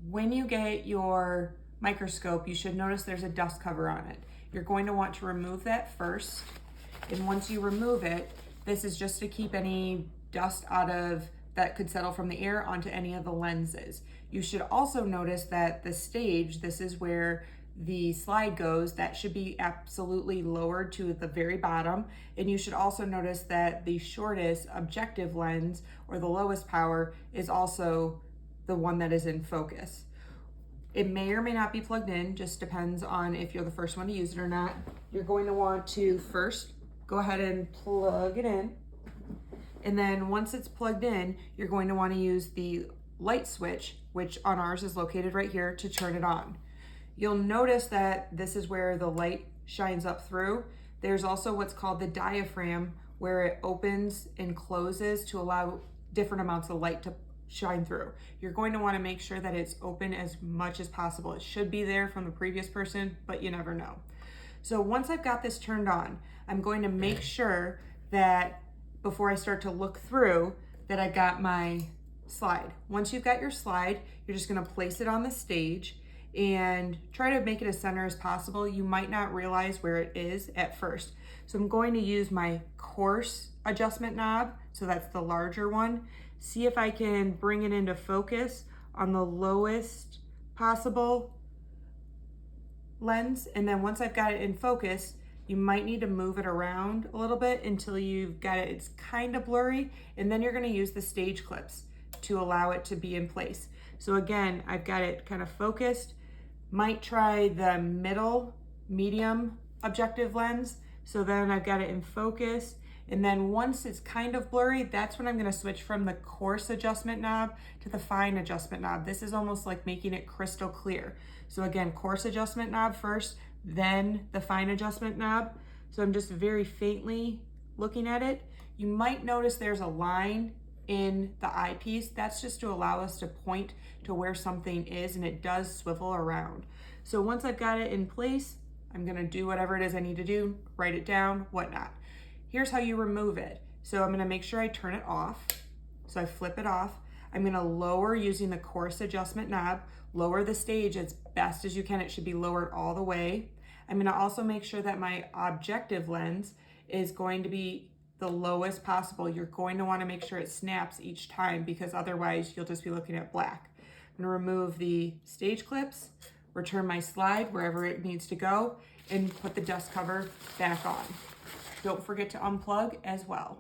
When you get your microscope, you should notice there's a dust cover on it. You're going to want to remove that first. And once you remove it, this is just to keep any dust out of that could settle from the air onto any of the lenses. You should also notice that the stage, this is where the slide goes, that should be absolutely lowered to the very bottom. And you should also notice that the shortest objective lens, or the lowest power, is also the one that is in focus. It may or may not be plugged in, just depends on if you're the first one to use it or not. You're going to want to first go ahead and plug it in. And then once it's plugged in, you're going to want to use the light switch, which on ours is located right here, to turn it on. You'll notice that this is where the light shines up through. There's also what's called the diaphragm, where it opens and closes to allow different amounts of light to shine through. You're going to want to make sure that it's open as much as possible. It should be there from the previous person, but you never know. So once I've got this turned on, I'm going to make sure that before I start to look through, that I got my slide. Once you've got your slide, you're just going to place it on the stage and try to make it as center as possible. You might not realize where it is at first. So I'm going to use my coarse adjustment knob, so that's the larger one. See if I can bring it into focus on the lowest possible lens. And then once I've got it in focus, you might need to move it around a little bit until you've got it, it's kind of blurry. And then you're gonna use the stage clips to allow it to be in place. So again, I've got it kind of focused. Might try the middle medium objective lens. So then I've got it in focus. And then once it's kind of blurry, that's when I'm gonna switch from the coarse adjustment knob to the fine adjustment knob. This is almost like making it crystal clear. So again, coarse adjustment knob first, then the fine adjustment knob. So I'm just very faintly looking at it. You might notice there's a line in the eyepiece. That's just to allow us to point to where something is, and it does swivel around. So once I've got it in place, I'm gonna do whatever it is I need to do, write it down, whatnot. Here's how you remove it. So I'm gonna make sure I turn it off. So I flip it off. I'm gonna lower using the coarse adjustment knob, lower the stage as best as you can. It should be lowered all the way. I'm gonna also make sure that my objective lens is going to be the lowest possible. You're going to wanna make sure it snaps each time, because otherwise you'll just be looking at black. I'm gonna remove the stage clips, return my slide wherever it needs to go, and put the dust cover back on. Don't forget to unplug as well.